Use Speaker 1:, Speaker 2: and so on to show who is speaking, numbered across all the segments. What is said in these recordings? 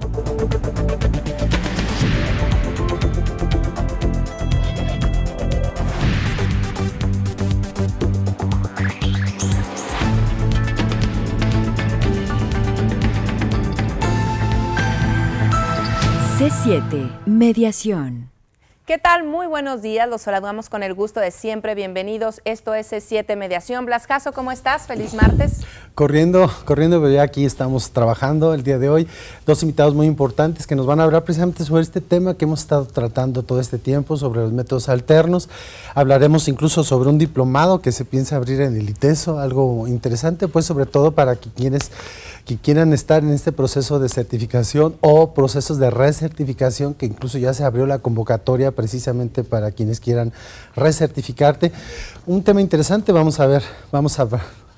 Speaker 1: C7 Mediación.
Speaker 2: ¿Qué tal? Muy buenos días, los saludamos con el gusto de siempre, bienvenidos, esto es C7 Mediación. Blas Caso, ¿cómo estás? Feliz martes.
Speaker 3: Corriendo, pero ya aquí estamos trabajando el día de hoy. Dos invitados muy importantes que nos van a hablar precisamente sobre este tema que hemos estado tratando todo este tiempo, sobre los métodos alternos. Hablaremos incluso sobre un diplomado que se piensa abrir en el ITESO, algo interesante, pues sobre todo para quienes que quieran estar en este proceso de certificación o procesos de recertificación, que incluso ya se abrió la convocatoria precisamente para quienes quieran recertificarte. Un tema interesante, vamos a ver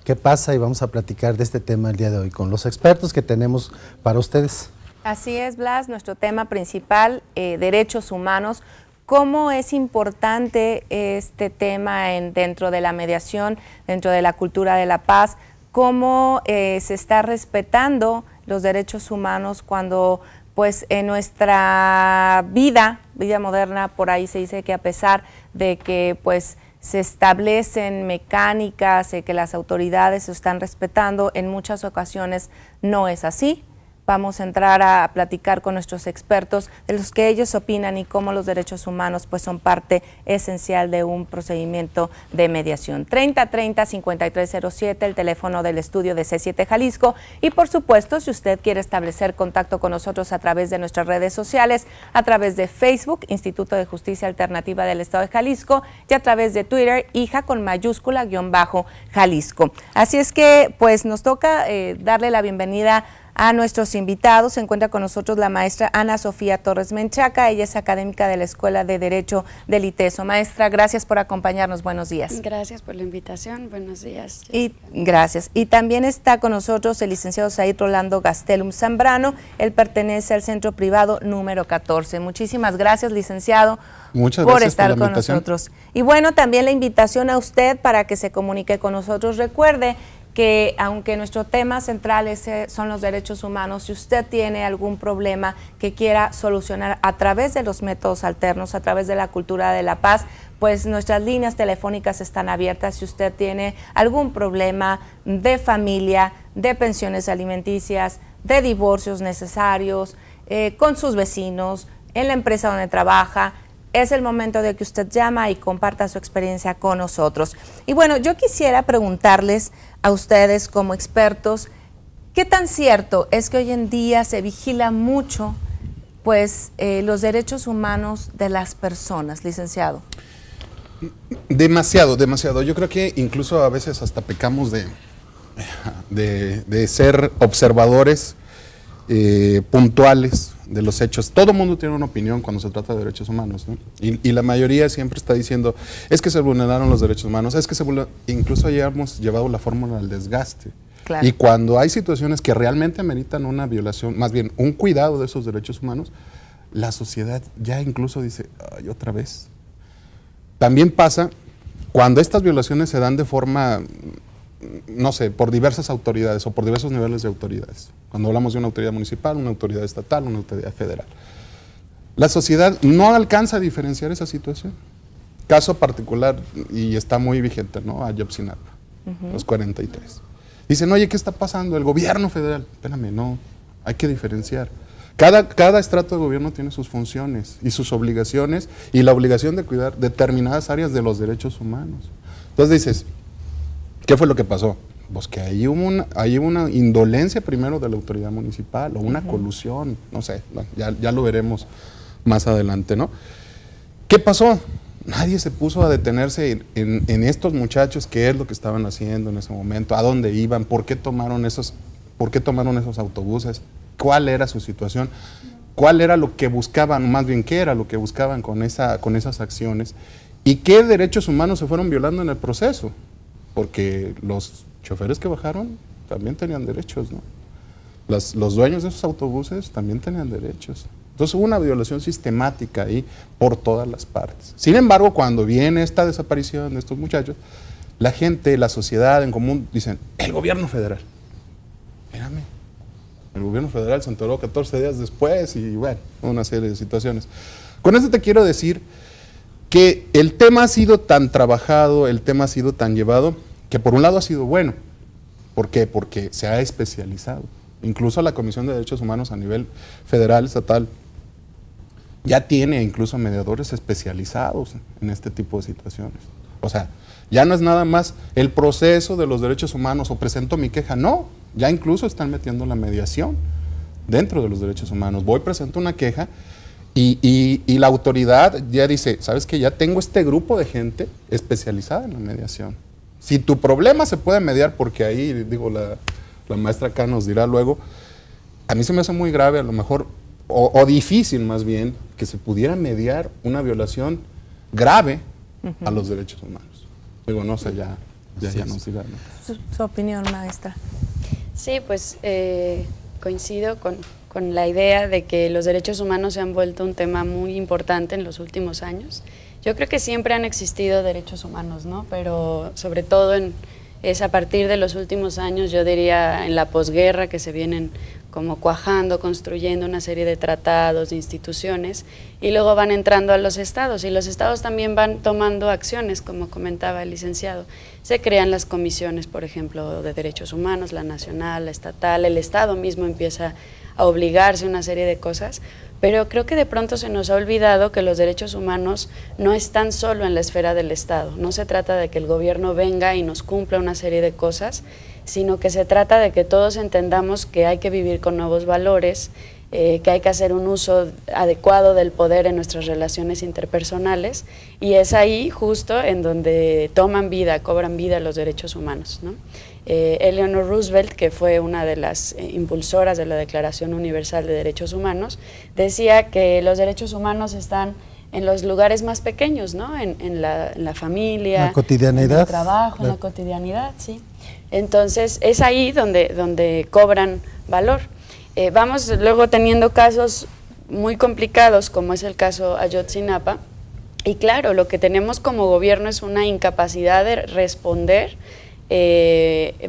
Speaker 3: qué pasa y vamos a platicar de este tema el día de hoy con los expertos que tenemos para ustedes.
Speaker 2: Así es, Blas, nuestro tema principal, derechos humanos. ¿Cómo es importante este tema dentro de la mediación, dentro de la cultura de la paz? ¿Cómo se está respetando los derechos humanos cuando pues en nuestra vida moderna, por ahí se dice que a pesar de que pues se establecen mecánicas, que las autoridades se están respetando, en muchas ocasiones no es así? Vamos a entrar a platicar con nuestros expertos de los que ellos opinan y cómo los derechos humanos pues son parte esencial de un procedimiento de mediación. 3030-5307, el teléfono del estudio de C7 Jalisco, y por supuesto, si usted quiere establecer contacto con nosotros a través de nuestras redes sociales, a través de Facebook, Instituto de Justicia Alternativa del Estado de Jalisco, y a través de Twitter, hija con mayúscula _Jalisco. Así es que pues nos toca darle la bienvenida a nuestros invitados. Se encuentra con nosotros la maestra Ana Sofía Torres Menchaca, ella es académica de la Escuela de Derecho del ITESO. Maestra, gracias por acompañarnos, buenos días.
Speaker 4: Gracias por la invitación, buenos días.
Speaker 2: Y gracias. Y también está con nosotros el licenciado Said Rolando Gastelum Zambrano, él pertenece al Centro Privado número 14. Muchísimas gracias, licenciado.
Speaker 5: Muchas
Speaker 2: por
Speaker 5: gracias
Speaker 2: estar
Speaker 5: por la
Speaker 2: con
Speaker 5: invitación.
Speaker 2: nosotros. Y bueno, también la invitación a usted para que se comunique con nosotros. Recuerde que aunque nuestro tema central son los derechos humanos, si usted tiene algún problema que quiera solucionar a través de los métodos alternos, a través de la cultura de la paz, pues nuestras líneas telefónicas están abiertas. Si usted tiene algún problema de familia, de pensiones alimenticias, de divorcios necesarios, con sus vecinos, en la empresa donde trabaja, es el momento de que usted llama y comparta su experiencia con nosotros. Y bueno, yo quisiera preguntarles a ustedes como expertos, ¿qué tan cierto es que hoy en día se vigila mucho pues los derechos humanos de las personas, licenciado?
Speaker 5: Demasiado. Yo creo que incluso a veces hasta pecamos de ser observadores puntuales de los hechos. Todo el mundo tiene una opinión cuando se trata de derechos humanos, ¿no? Y la mayoría siempre está diciendo, es que se vulneraron los derechos humanos, es que incluso ya hemos llevado la fórmula del desgaste. Claro. Y cuando hay situaciones que realmente ameritan una violación, más bien un cuidado de esos derechos humanos, la sociedad ya incluso dice, ay, otra vez. También pasa cuando estas violaciones se dan de forma, no sé, por diversas autoridades o por diversos niveles de autoridades. Cuando hablamos de una autoridad municipal, una autoridad estatal, una autoridad federal. La sociedad no alcanza a diferenciar esa situación. Caso particular, y está muy vigente, ¿no? Ayotzinapa, los 43. Dicen, oye, ¿qué está pasando? El gobierno federal. Espérame, no, hay que diferenciar. Cada estrato de gobierno tiene sus funciones y sus obligaciones, y la obligación de cuidar determinadas áreas de los derechos humanos. Entonces dices, ¿qué fue lo que pasó? Pues que ahí hubo una indolencia primero de la autoridad municipal o una colusión, no sé, ya lo veremos más adelante, ¿no? ¿Qué pasó? Nadie se puso a detenerse en estos muchachos, qué es lo que estaban haciendo en ese momento, a dónde iban, por qué tomaron esos autobuses, cuál era su situación, cuál era lo que buscaban, más bien qué era lo que buscaban con esas acciones, y qué derechos humanos se fueron violando en el proceso. Porque los choferes que bajaron también tenían derechos, ¿no? Los dueños de esos autobuses también tenían derechos. Entonces hubo una violación sistemática ahí por todas las partes. Sin embargo, cuando viene esta desaparición de estos muchachos, la gente, la sociedad en común, dicen, el gobierno federal. Espérame, El gobierno federal se enteró 14 días después y bueno, una serie de situaciones. Con esto te quiero decir que el tema ha sido tan trabajado, el tema ha sido tan llevado, que por un lado ha sido bueno. ¿Por qué? Porque se ha especializado. Incluso la Comisión de Derechos Humanos a nivel federal, estatal, ya tiene incluso mediadores especializados en este tipo de situaciones. O sea, ya no es nada más el proceso de los derechos humanos o presento mi queja, no, ya incluso están metiendo la mediación dentro de los derechos humanos. Voy, presento una queja y la autoridad ya dice, ¿sabes qué? Ya tengo este grupo de gente especializada en la mediación. Si tu problema se puede mediar, porque ahí, digo, la maestra acá nos dirá luego, a mí se me hace muy grave, a lo mejor, o difícil más bien, que se pudiera mediar una violación grave a los derechos humanos. Digo, no sé, ya nos dirá, ¿no?
Speaker 2: Su opinión, maestra.
Speaker 4: Sí, pues coincido con la idea de que los derechos humanos se han vuelto un tema muy importante en los últimos años. Yo creo que siempre han existido derechos humanos, ¿no? Pero sobre todo es a partir de los últimos años, yo diría en la posguerra, que se vienen como cuajando, construyendo una serie de tratados, de instituciones, y luego van entrando a los estados, y los estados también van tomando acciones, como comentaba el licenciado. Se crean las comisiones, por ejemplo, de derechos humanos, la nacional, la estatal, el estado mismo empieza a obligarse a una serie de cosas, pero creo que de pronto se nos ha olvidado que los derechos humanos no están solo en la esfera del Estado. No se trata de que el gobierno venga y nos cumpla una serie de cosas, sino que se trata de que todos entendamos que hay que vivir con nuevos valores, que hay que hacer un uso adecuado del poder en nuestras relaciones interpersonales, y es ahí justo en donde toman vida, cobran vida los derechos humanos, ¿no? Eleanor Roosevelt, que fue una de las impulsoras de la Declaración Universal de Derechos Humanos, decía que los derechos humanos están en los lugares más pequeños, ¿no? En la familia,
Speaker 3: la cotidianidad,
Speaker 4: en el trabajo, en la cotidianidad, sí. Entonces es ahí donde cobran valor. Vamos luego teniendo casos muy complicados, como es el caso Ayotzinapa, y claro, lo que tenemos como gobierno es una incapacidad de responder,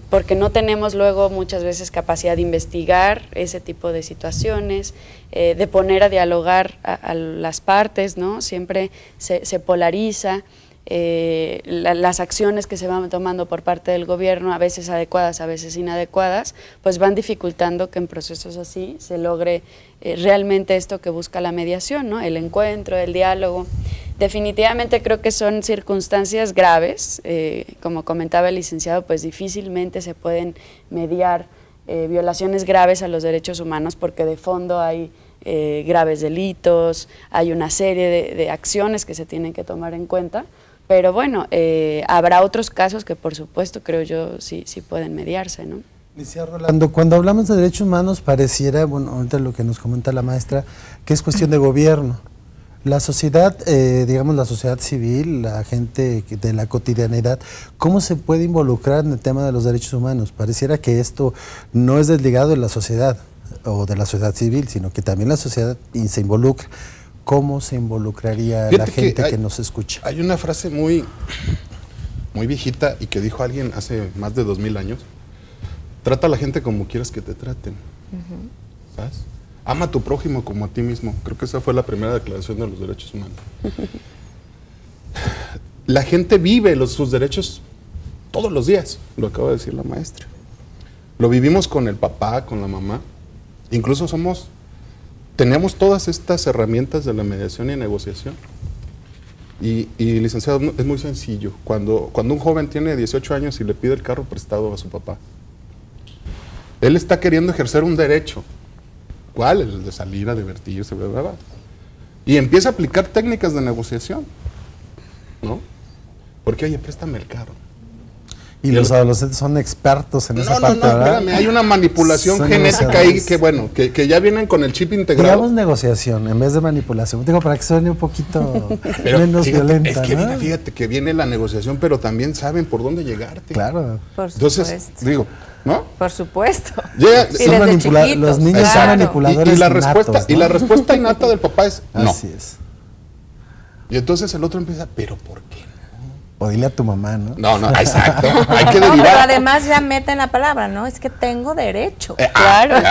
Speaker 4: porque no tenemos luego muchas veces capacidad de investigar ese tipo de situaciones, de poner a dialogar a las partes, ¿no? Siempre se polariza. Las acciones que se van tomando por parte del gobierno, a veces adecuadas, a veces inadecuadas, pues van dificultando que en procesos así se logre realmente esto que busca la mediación, ¿no? El encuentro, el diálogo. Definitivamente creo que son circunstancias graves, como comentaba el licenciado, pues difícilmente se pueden mediar violaciones graves a los derechos humanos, porque de fondo hay graves delitos, hay una serie de acciones que se tienen que tomar en cuenta. Pero bueno, habrá otros casos que por supuesto creo yo sí pueden mediarse, ¿no?
Speaker 3: Licenciado Rolando, cuando hablamos de derechos humanos pareciera, bueno, ahorita lo que nos comenta la maestra, que es cuestión de gobierno. La sociedad, digamos la sociedad civil, la gente de la cotidianidad, ¿cómo se puede involucrar en el tema de los derechos humanos? Pareciera que esto no es desligado de la sociedad o de la sociedad civil, sino que también la sociedad se involucra. ¿Cómo se involucraría la gente que nos escucha? Hay
Speaker 5: una frase muy viejita y que dijo alguien hace más de 2000 años. Trata a la gente como quieras que te traten. ¿Sabes? Ama a tu prójimo como a ti mismo. Creo que esa fue la primera declaración de los derechos humanos. La gente vive sus derechos todos los días, lo acaba de decir la maestra. Lo vivimos con el papá, con la mamá. Incluso tenemos todas estas herramientas de la mediación y negociación. Y licenciado, es muy sencillo. Cuando un joven tiene 18 años y le pide el carro prestado a su papá, él está queriendo ejercer un derecho. ¿Cuál? El de salir a divertirse, ¿verdad? Y empieza a aplicar técnicas de negociación, ¿no? Porque, oye, préstame el carro.
Speaker 3: Y los adolescentes son expertos en esa parte, ¿verdad?
Speaker 5: Espérame, hay una manipulación genética ahí que, bueno, que ya vienen con el chip integrado.
Speaker 3: Digamos negociación en vez de manipulación. Digo, para que suene un poquito menos violenta,
Speaker 5: es que
Speaker 3: ¿no?
Speaker 5: fíjate que viene la negociación, pero también saben por dónde llegarte.
Speaker 3: Claro.
Speaker 2: Por supuesto.
Speaker 5: Entonces, digo, ¿no?
Speaker 2: Por supuesto.
Speaker 3: Los niños son manipuladores natos, ¿no?
Speaker 5: Y la respuesta innata del papá es no.
Speaker 3: Así es.
Speaker 5: Y entonces el otro empieza, ¿pero por qué no?
Speaker 3: O dile a tu mamá, ¿no?
Speaker 5: No, exacto. Hay que
Speaker 2: derivar.
Speaker 5: No,
Speaker 2: pero además ya meten la palabra, ¿no? Es que tengo derecho.
Speaker 4: Claro.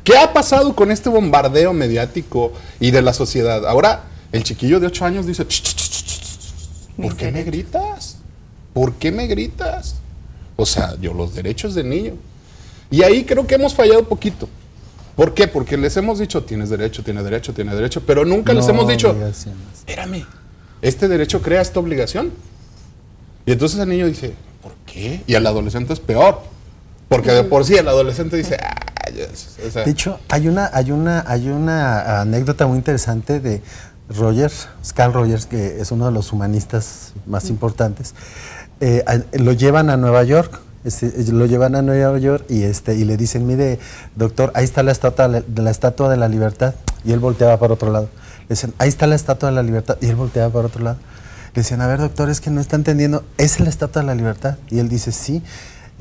Speaker 5: ¿Qué ha pasado con este bombardeo mediático y de la sociedad? Ahora, el chiquillo de 8 años dice, ¿por qué me gritas? ¿Por qué me gritas? O sea, yo los derechos del niño. Y ahí creo que hemos fallado un poquito. ¿Por qué? Porque les hemos dicho, tienes derecho, pero nunca les hemos dicho, espérame, este derecho crea esta obligación. Y entonces el niño dice, ¿por qué? Y al adolescente es peor. Porque de por sí el adolescente dice, o sea.
Speaker 3: De hecho, hay una anécdota muy interesante de Carl Rogers, que es uno de los humanistas más importantes. Lo llevan a Nueva York, y le dicen, mire, doctor, ahí está la estatua de la libertad, y él volteaba para otro lado. Le dicen, ahí está la estatua de la libertad, y él volteaba para otro lado. Le decían, a ver, doctor, es que no está entendiendo, ¿es la estatua de la libertad? Y él dice, sí,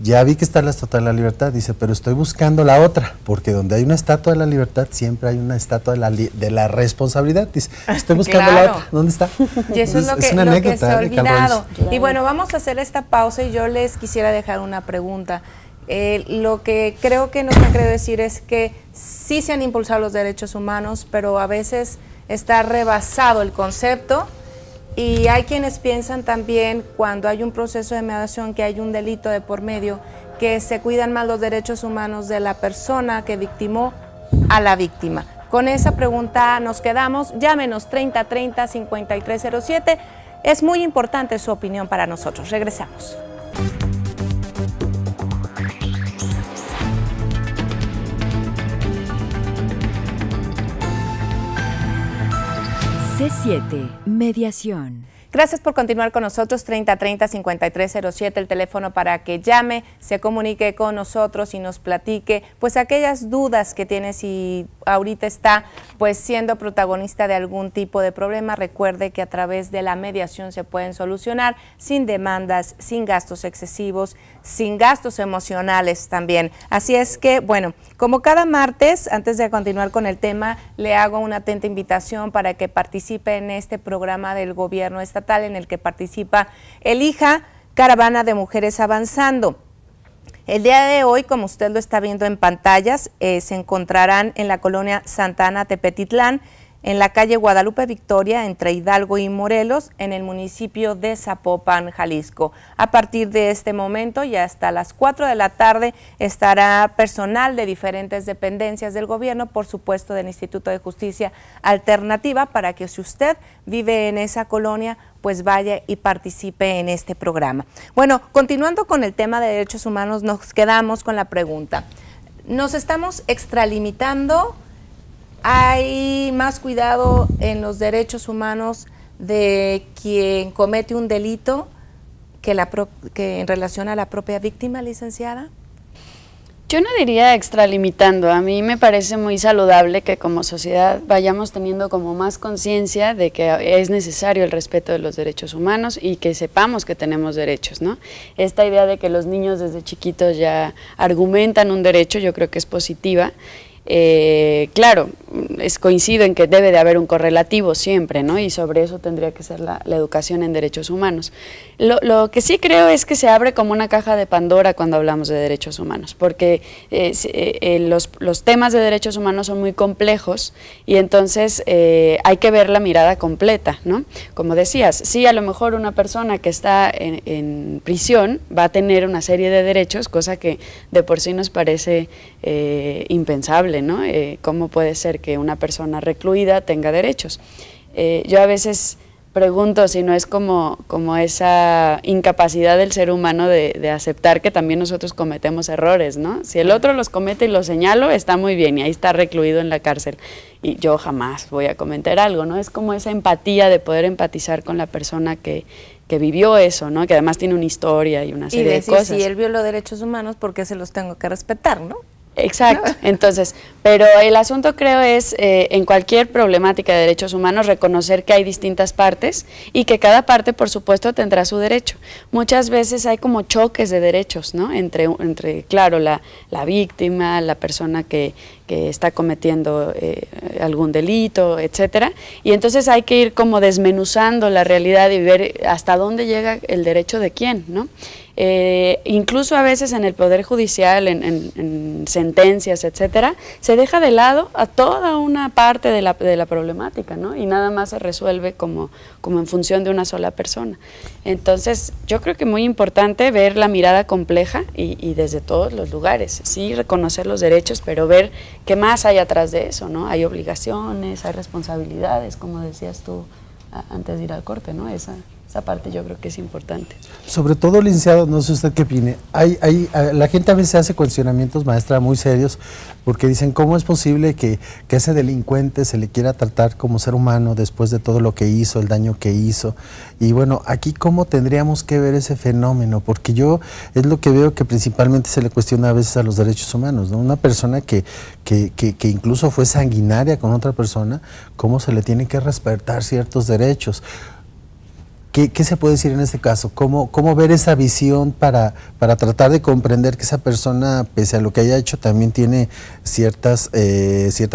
Speaker 3: ya vi que está la estatua de la libertad, dice, pero estoy buscando la otra, porque donde hay una estatua de la libertad, siempre hay una estatua de la responsabilidad. Dice, estoy buscando la otra, ¿dónde está?
Speaker 2: Y eso es lo que se ha olvidado. Y bueno, vamos a hacer esta pausa y yo les quisiera dejar una pregunta. Lo que creo que nos han querido decir es que sí se han impulsado los derechos humanos, pero a veces está rebasado el concepto. Y hay quienes piensan también, cuando hay un proceso de mediación, que hay un delito de por medio, que se cuidan más los derechos humanos de la persona que victimó a la víctima. Con esa pregunta nos quedamos. Llámenos 3030-5307. Es muy importante su opinión para nosotros. Regresamos.
Speaker 1: C7, Mediación.
Speaker 2: Gracias por continuar con nosotros, 3030-5307, el teléfono para que llame, se comunique con nosotros y nos platique pues aquellas dudas que tiene si ahorita está pues siendo protagonista de algún tipo de problema. Recuerde que a través de la mediación se pueden solucionar sin demandas, sin gastos excesivos, sin gastos emocionales también. Así es que, bueno, como cada martes, antes de continuar con el tema, le hago una atenta invitación para que participe en este programa del gobierno estatal en el que participa Elija, Caravana de Mujeres Avanzando. El día de hoy, como usted lo está viendo en pantallas, se encontrarán en la colonia Santa Ana Tepetitlán, en la calle Guadalupe Victoria, entre Hidalgo y Morelos, en el municipio de Zapopan, Jalisco. A partir de este momento y hasta las 4 de la tarde estará personal de diferentes dependencias del gobierno, por supuesto del Instituto de Justicia Alternativa, para que si usted vive en esa colonia, pues vaya y participe en este programa. Bueno, continuando con el tema de derechos humanos, nos quedamos con la pregunta. ¿Nos estamos extralimitando? ¿Hay más cuidado en los derechos humanos de quien comete un delito que en relación a la propia víctima, licenciada?
Speaker 4: Yo no diría extralimitando. A mí me parece muy saludable que como sociedad vayamos teniendo como más conciencia de que es necesario el respeto de los derechos humanos y que sepamos que tenemos derechos, ¿no? Esta idea de que los niños desde chiquitos ya argumentan un derecho, yo creo que es positiva. Claro, coincido en que debe de haber un correlativo siempre, ¿no? Y sobre eso tendría que ser la educación en derechos humanos. Lo que sí creo es que se abre como una caja de Pandora cuando hablamos de derechos humanos, porque los temas de derechos humanos son muy complejos y entonces hay que ver la mirada completa, ¿no? Como decías, sí, a lo mejor una persona que está en prisión va a tener una serie de derechos, cosa que de por sí nos parece impensable, ¿no? ¿Cómo puede ser que una persona recluida tenga derechos? Yo a veces pregunto si no es como esa incapacidad del ser humano de aceptar que también nosotros cometemos errores, ¿no? Si el otro los comete y los señalo, está muy bien y ahí está recluido en la cárcel y yo jamás voy a cometer algo, ¿no? Es como esa empatía de poder empatizar con la persona que vivió eso, ¿no? Que además tiene una historia y una serie de cosas.
Speaker 2: Si él violó derechos humanos, ¿por qué se los tengo que respetar, no?
Speaker 4: Exacto, entonces, pero el asunto creo es en cualquier problemática de derechos humanos reconocer que hay distintas partes y que cada parte por supuesto tendrá su derecho. Muchas veces hay como choques de derechos, ¿no? Entre claro, la víctima, la persona que está cometiendo algún delito, etcétera, y entonces hay que ir como desmenuzando la realidad y ver hasta dónde llega el derecho de quién, ¿no? Incluso a veces en el Poder Judicial, en sentencias, etcétera, se deja de lado a toda una parte de la problemática, ¿no? Y nada más se resuelve como en función de una sola persona. Entonces, yo creo que es muy importante ver la mirada compleja y desde todos los lugares, sí, reconocer los derechos, pero ver qué más hay atrás de eso, ¿no? Hay obligaciones, hay responsabilidades, como decías tú antes de ir al corte, ¿no? Esa parte yo creo que es importante.
Speaker 3: Sobre todo, licenciado, no sé usted qué opine, la gente a veces hace cuestionamientos, maestra, muy serios, porque dicen, ¿cómo es posible que a ese delincuente se le quiera tratar como ser humano después de todo lo que hizo, el daño que hizo? Y bueno, aquí ¿cómo tendríamos que ver ese fenómeno? Porque yo es lo que veo que principalmente se le cuestiona a veces a los derechos humanos, ¿no? Una persona que incluso fue sanguinaria con otra persona, ¿cómo se le tiene que respetar ciertos derechos? ¿Qué se puede decir en este caso? ¿Cómo ver esa visión para tratar de comprender que esa persona, pese a lo que haya hecho, también tiene ciertas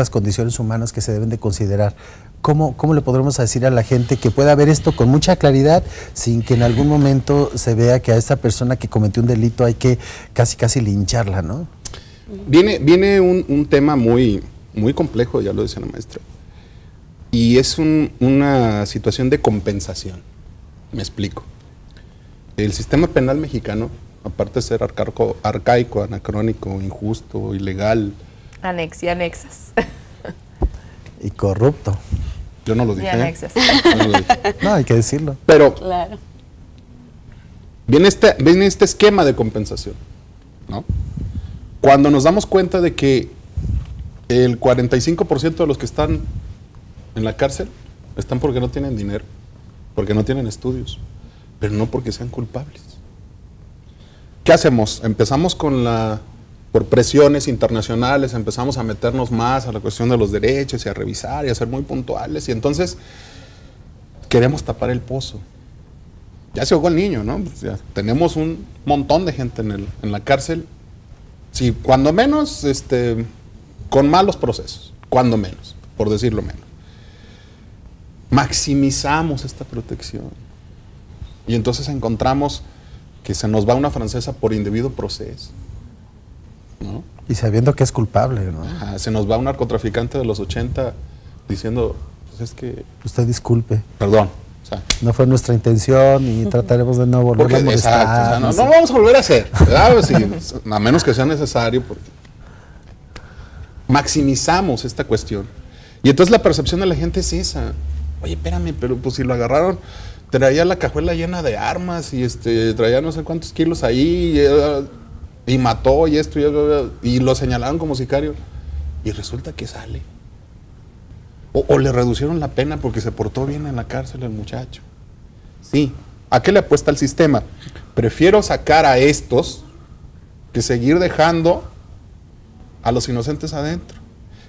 Speaker 3: condiciones humanas que se deben de considerar? ¿Cómo le podremos decir a la gente que pueda ver esto con mucha claridad sin que en algún momento se vea que a esa persona que cometió un delito hay que casi lincharla, ¿no?
Speaker 5: Viene un tema muy, muy complejo, ya lo decía la maestra, y es una situación de compensación. Me explico. El sistema penal mexicano, aparte de ser arcaico, anacrónico, injusto, ilegal.
Speaker 2: Y anexas.
Speaker 3: Y corrupto.
Speaker 5: Yo no lo dije.
Speaker 2: Y anexas.
Speaker 5: No lo dije.
Speaker 3: No, hay que decirlo.
Speaker 5: Pero
Speaker 4: claro,
Speaker 5: viene este esquema de compensación, ¿no? Cuando nos damos cuenta de que el 45% de los que están en la cárcel están porque no tienen dinero, porque no tienen estudios, pero no porque sean culpables. ¿Qué hacemos? Empezamos por presiones internacionales, empezamos a meternos más a la cuestión de los derechos y a revisar y a ser muy puntuales, y entonces queremos tapar el pozo. Ya se ahogó el niño, ¿no? Pues ya tenemos un montón de gente en la cárcel, sí, cuando menos con malos procesos, cuando menos, por decirlo menos. Maximizamos esta protección y entonces encontramos que se nos va una francesa por indebido proceso, ¿no?
Speaker 3: Y sabiendo que es culpable, ¿no?
Speaker 5: Ajá, se nos va un narcotraficante de los 80 diciendo, pues es que...
Speaker 3: Usted disculpe.
Speaker 5: Perdón. O sea,
Speaker 3: no fue nuestra intención y trataremos de no volver a molestar.
Speaker 5: Exacto, o sea, no lo vamos a volver a hacer, ¿verdad? Sí, a menos que sea necesario, porque maximizamos esta cuestión. Y entonces la percepción de la gente es esa. Oye, espérame, pero pues si lo agarraron, traía la cajuela llena de armas y traía no sé cuántos kilos ahí y mató y esto y lo señalaron como sicario y resulta que sale. O le reducieron la pena porque se portó bien en la cárcel el muchacho. Sí, ¿a qué le apuesta el sistema? Prefiero sacar a estos que seguir dejando a los inocentes adentro.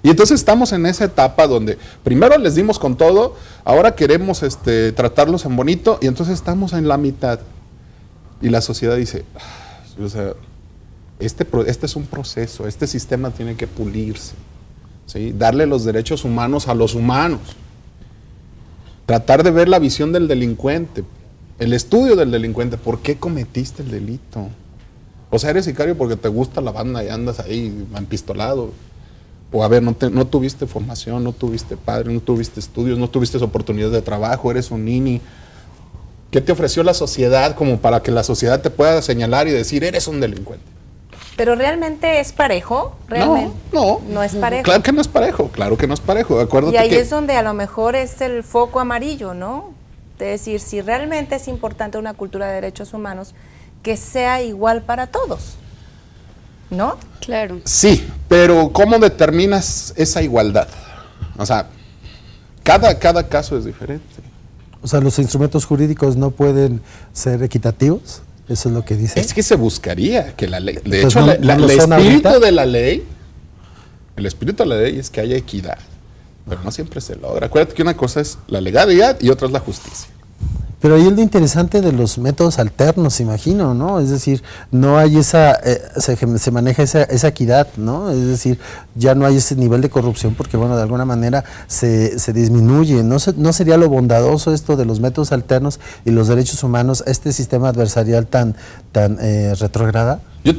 Speaker 5: Y entonces estamos en esa etapa donde primero les dimos con todo, ahora queremos tratarlos en bonito y entonces estamos en la mitad. Y la sociedad dice, o sea, este es un proceso, este sistema tiene que pulirse, ¿sí? Darle los derechos humanos a los humanos. Tratar de ver la visión del delincuente, el estudio del delincuente, ¿por qué cometiste el delito? O sea, eres sicario porque te gusta la banda y andas ahí empistolado. O a ver, no tuviste formación, no tuviste padre, no tuviste estudios, no tuviste oportunidades de trabajo, eres un nini. ¿Qué te ofreció la sociedad como para que la sociedad te pueda señalar y decir, eres un delincuente?
Speaker 2: ¿Pero realmente es parejo? ¿Realmente? No es parejo.
Speaker 5: Claro que no es parejo, claro que no es parejo. Acuérdate
Speaker 2: y ahí
Speaker 5: que
Speaker 2: es donde a lo mejor es el foco amarillo, ¿no? De decir, si realmente es importante una cultura de derechos humanos, que sea igual para todos, ¿no?
Speaker 4: Claro.
Speaker 5: Sí, pero ¿cómo determinas esa igualdad? O sea, cada caso es diferente.
Speaker 3: O sea, los instrumentos jurídicos no pueden ser equitativos, eso es lo que dice.
Speaker 5: Es que se buscaría que la ley, de
Speaker 3: Entonces,
Speaker 5: hecho, el espíritu de la ley El espíritu de la ley es que haya equidad, pero no siempre se logra. Acuérdate que una cosa es la legalidad y otra es la justicia.
Speaker 3: Pero ahí es lo interesante de los métodos alternos, imagino, ¿no? Es decir, no hay se maneja esa equidad, ¿no? Es decir, ya no hay ese nivel de corrupción porque, bueno, de alguna manera se disminuye. ¿No sería lo bondadoso esto de los métodos alternos y los derechos humanos, este sistema adversarial tan retrógrada? Yo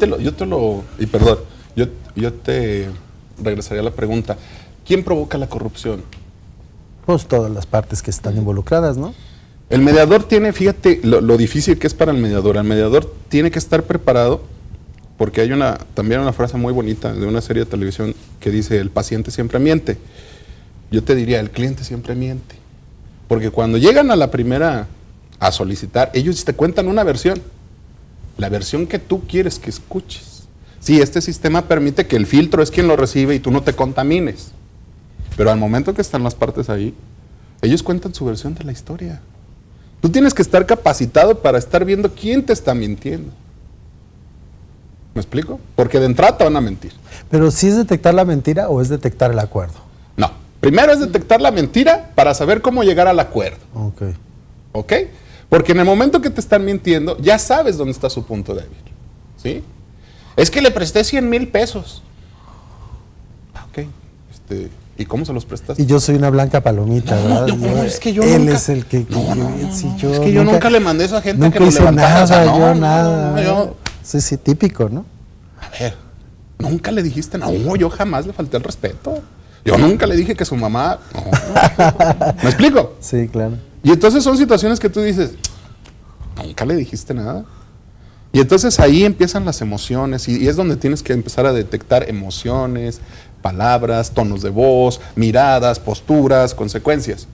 Speaker 5: te regresaría a la pregunta, ¿quién provoca la corrupción?
Speaker 3: Pues todas las partes que están involucradas, ¿no?
Speaker 5: El mediador tiene, fíjate lo difícil que es para el mediador tiene que estar preparado, porque hay también una frase muy bonita de una serie de televisión que dice, el paciente siempre miente. Yo te diría, el cliente siempre miente, porque cuando llegan a la primera a solicitar, ellos te cuentan una versión, la versión que tú quieres que escuches. Sí, este sistema permite que el filtro es quien lo recibe y tú no te contamines, pero al momento que están las partes ahí, ellos cuentan su versión de la historia. Tú tienes que estar capacitado para estar viendo quién te está mintiendo. ¿Me explico? Porque de entrada te van a mentir.
Speaker 3: Pero ¿sí es detectar la mentira o es detectar el acuerdo?
Speaker 5: No. Primero es detectar la mentira para saber cómo llegar al acuerdo.
Speaker 3: Ok.
Speaker 5: ¿Ok? Porque en el momento que te están mintiendo, ya sabes dónde está su punto débil. ¿Sí? Es que le presté 100,000 pesos. Ok. ¿Y cómo se los prestaste?
Speaker 3: Y yo soy una blanca palomita, ¿verdad?
Speaker 5: Es que yo
Speaker 3: él
Speaker 5: nunca,
Speaker 3: es el que...
Speaker 5: es que yo nunca le mandé a esa gente
Speaker 3: nunca
Speaker 5: que lo
Speaker 3: hice
Speaker 5: levantara.
Speaker 3: nada. Sí, típico, ¿no?
Speaker 5: A ver, nunca le dijiste, no, yo jamás le falté el respeto. Yo nunca le dije que su mamá... No. ¿Me explico?
Speaker 3: Sí, claro.
Speaker 5: Y entonces son situaciones que tú dices, nunca le dijiste nada. Y entonces ahí empiezan las emociones y es donde tienes que empezar a detectar emociones, palabras, tonos de voz, miradas, posturas, consecuencias.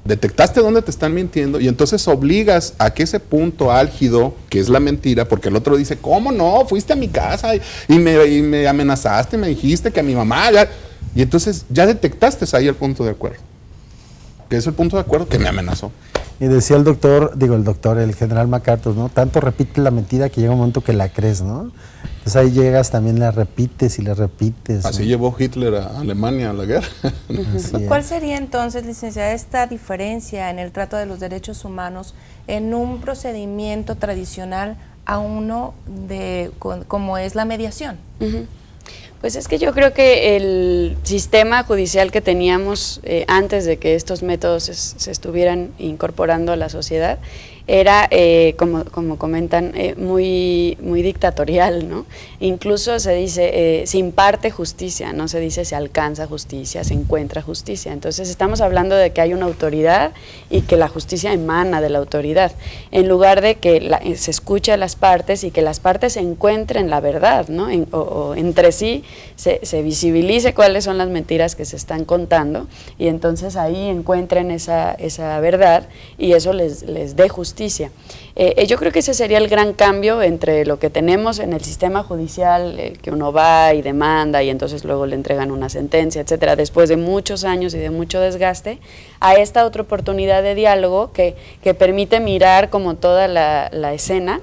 Speaker 5: Detectaste dónde te están mintiendo y entonces obligas a que ese punto álgido, que es la mentira, porque el otro dice, ¿cómo no? Fuiste a mi casa y me amenazaste, me dijiste que a mi mamá... Y entonces ya detectaste ahí el punto de acuerdo. Que es el punto de acuerdo que me amenazó.
Speaker 3: Y decía el general MacArthur, ¿no? Tanto repite la mentira que llega un momento que la crees, ¿no? Entonces ahí llegas, también la repites y la repites.
Speaker 5: Así
Speaker 3: ¿no?
Speaker 5: llevó Hitler a Alemania a la guerra.
Speaker 2: ¿Cuál sería entonces, licenciada, esta diferencia en el trato de los derechos humanos en un procedimiento tradicional a uno como es la mediación?
Speaker 4: Pues es que yo creo que el sistema judicial que teníamos antes de que estos métodos se estuvieran incorporando a la sociedad era, como comentan, muy dictatorial, ¿no? Incluso se dice, se imparte justicia, no se dice se alcanza justicia, se encuentra justicia. Entonces estamos hablando de que hay una autoridad y que la justicia emana de la autoridad, en lugar de que se escuche a las partes y que las partes encuentren la verdad, ¿no? O entre sí se visibilice cuáles son las mentiras que se están contando y entonces ahí encuentren esa verdad y eso les dé justicia. Yo creo que ese sería el gran cambio entre lo que tenemos en el sistema judicial, que uno va y demanda y entonces luego le entregan una sentencia, etcétera, después de muchos años y de mucho desgaste, a esta otra oportunidad de diálogo que permite mirar como toda la escena,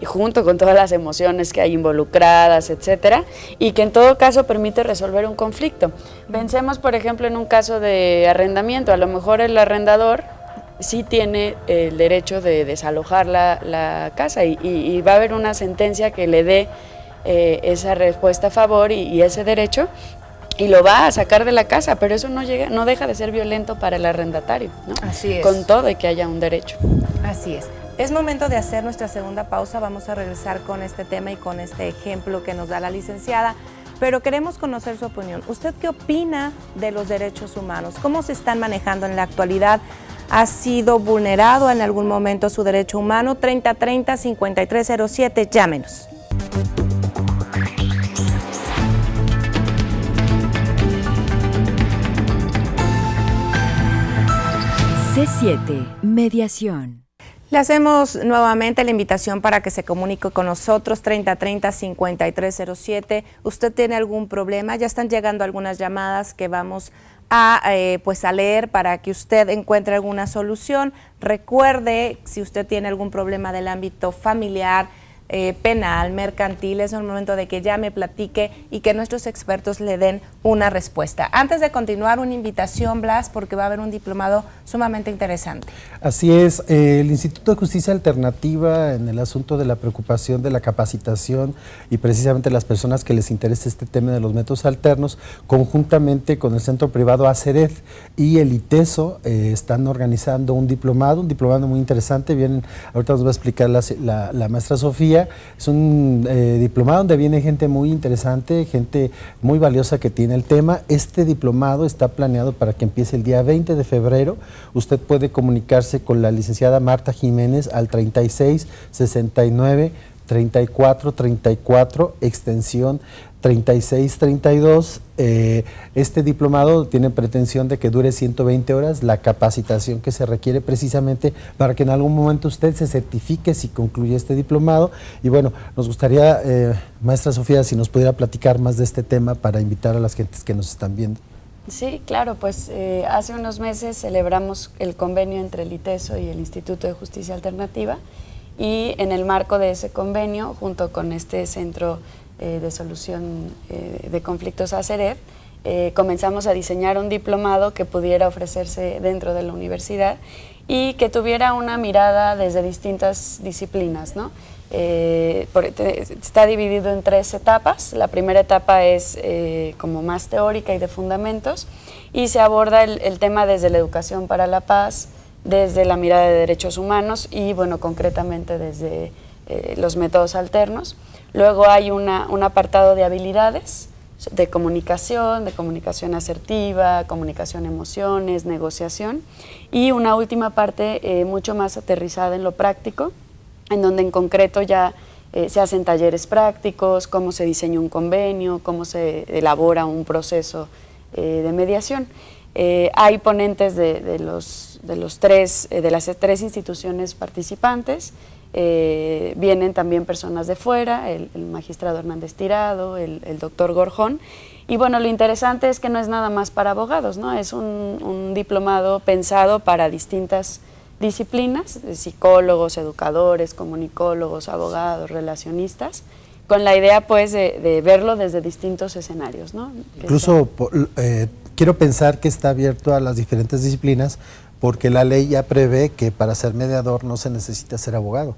Speaker 4: junto con todas las emociones que hay involucradas, etcétera, y que en todo caso permite resolver un conflicto. Pensemos, por ejemplo, en un caso de arrendamiento, a lo mejor el arrendador sí tiene el derecho de desalojar la casa y va a haber una sentencia que le dé esa respuesta a favor y ese derecho y lo va a sacar de la casa, pero eso no deja de ser violento para el arrendatario, ¿no?
Speaker 2: Así es.
Speaker 4: Con todo y que haya un derecho.
Speaker 2: Así es. Es momento de hacer nuestra segunda pausa, vamos a regresar con este tema y con este ejemplo que nos da la licenciada, pero queremos conocer su opinión. ¿Usted qué opina de los derechos humanos? ¿Cómo se están manejando en la actualidad? ¿Ha sido vulnerado en algún momento su derecho humano? 3030-5307, llámenos.
Speaker 1: C7, mediación.
Speaker 2: Le hacemos nuevamente la invitación para que se comunique con nosotros, 3030-5307. ¿Usted tiene algún problema? Ya están llegando algunas llamadas que vamos a leer para que usted encuentre alguna solución. Recuerde, si usted tiene algún problema del ámbito familiar, penal, mercantil, es un momento de que llame, platique y que nuestros expertos le den una respuesta. Antes de continuar, una invitación, Blas, porque va a haber un diplomado sumamente interesante.
Speaker 3: Así es, el Instituto de Justicia Alternativa, en el asunto de la preocupación de la capacitación y precisamente las personas que les interesa este tema de los métodos alternos, conjuntamente con el Centro Privado ACERED y el ITESO, están organizando un diplomado muy interesante. Ahorita nos va a explicar la maestra Sofía. Es un diplomado donde viene gente muy interesante, gente muy valiosa que tiene el tema. Este diplomado está planeado para que empiece el día 20 de febrero. Usted puede comunicarse con la licenciada Marta Jiménez al 36 69 34 34, extensión 3632. Este diplomado tiene pretensión de que dure 120 horas, la capacitación que se requiere precisamente para que en algún momento usted se certifique si concluye este diplomado. Y bueno, nos gustaría, maestra Sofía, si nos pudiera platicar más de este tema para invitar a las gentes que nos están viendo.
Speaker 4: Sí, claro, pues hace unos meses celebramos el convenio entre el ITESO y el Instituto de Justicia Alternativa, y en el marco de ese convenio, junto con este Centro de Solución de Conflictos ACERED, comenzamos a diseñar un diplomado que pudiera ofrecerse dentro de la universidad y que tuviera una mirada desde distintas disciplinas, ¿no? Está dividido en 3 etapas. La primera etapa es como más teórica y de fundamentos, y se aborda el tema desde la educación para la paz, desde la mirada de derechos humanos y, bueno, concretamente desde los métodos alternos. Luego hay un apartado de habilidades, de comunicación asertiva, comunicación emociones, negociación, y una última parte mucho más aterrizada en lo práctico, en donde en concreto ya se hacen talleres prácticos, cómo se diseña un convenio, cómo se elabora un proceso de mediación. Hay ponentes de las 3 instituciones participantes. Vienen también personas de fuera, el magistrado Hernández Tirado, el doctor Gorjón. Y bueno, lo interesante es que no es nada más para abogados, ¿no? Es un diplomado pensado para distintas disciplinas, psicólogos, educadores, comunicólogos, abogados, relacionistas, con la idea pues de verlo desde distintos escenarios, ¿no?
Speaker 3: Incluso quiero pensar que está abierto a las diferentes disciplinas, porque la ley ya prevé que para ser mediador no se necesita ser abogado.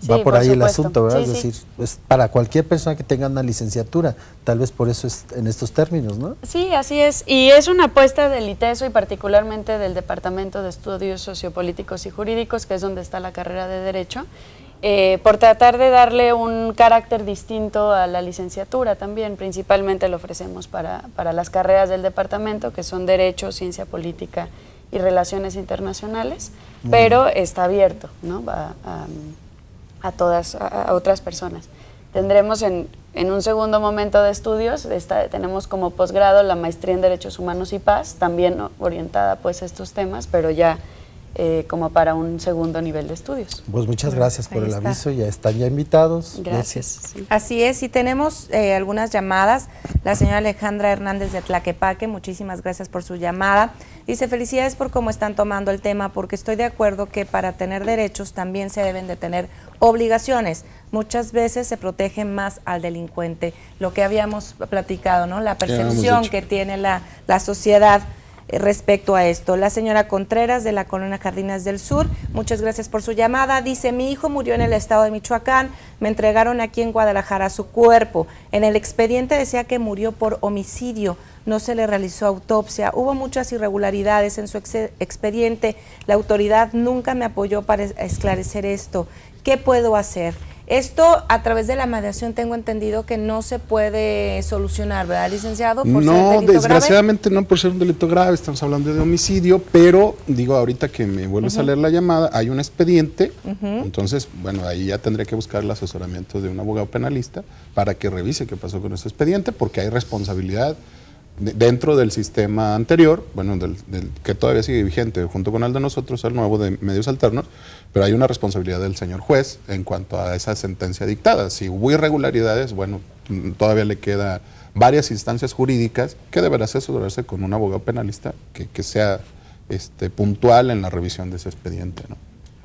Speaker 4: Sí,
Speaker 3: va por ahí el
Speaker 4: supuesto.
Speaker 3: asunto, ¿verdad?
Speaker 4: Sí,
Speaker 3: es decir, es para cualquier persona que tenga una licenciatura, tal vez por eso es en estos términos, ¿no?
Speaker 4: Sí, así es, y es una apuesta del ITESO y particularmente del Departamento de Estudios Sociopolíticos y Jurídicos, que es donde está la carrera de Derecho, por tratar de darle un carácter distinto a la licenciatura también. Principalmente lo ofrecemos para las carreras del departamento, que son Derecho, Ciencia Política y Relaciones Internacionales, pero está abierto, ¿no? A otras personas. Tendremos en un segundo momento de estudios, tenemos como posgrado la maestría en Derechos Humanos y Paz, también orientada pues a estos temas, pero ya como para un segundo nivel de estudios.
Speaker 3: Pues muchas gracias por el aviso, ya están ya invitados.
Speaker 4: Gracias. Sí.
Speaker 2: Así es, y tenemos algunas llamadas. La señora Alejandra Hernández de Tlaquepaque, muchísimas gracias por su llamada. Dice, felicidades por cómo están tomando el tema, porque estoy de acuerdo que para tener derechos también se deben de tener obligaciones. Muchas veces se protege más al delincuente, lo que habíamos platicado, ¿no? La percepción que tiene la sociedad respecto a esto. La señora Contreras de la colonia Jardines del Sur, muchas gracias por su llamada. Dice, mi hijo murió en el estado de Michoacán, me entregaron aquí en Guadalajara su cuerpo. En el expediente decía que murió por homicidio, no se le realizó autopsia, hubo muchas irregularidades en su expediente, la autoridad nunca me apoyó para esclarecer esto. ¿Qué puedo hacer? Esto a través de la mediación tengo entendido que no se puede solucionar, ¿verdad, licenciado? Por ser un delito
Speaker 5: desgraciadamente
Speaker 2: grave.
Speaker 5: no por ser un delito grave, estamos hablando de homicidio, pero digo, ahorita que me vuelves a leer la llamada, hay un expediente, entonces, bueno, ahí ya tendré que buscar el asesoramiento de un abogado penalista para que revise qué pasó con ese expediente, porque hay responsabilidad dentro del sistema anterior, bueno, del que todavía sigue vigente, junto con el de nosotros, el nuevo de medios alternos, pero hay una responsabilidad del señor juez en cuanto a esa sentencia dictada. Si hubo irregularidades, bueno, todavía le queda varias instancias jurídicas que deberá asesorarse con un abogado penalista que sea puntual en la revisión de ese expediente, ¿no?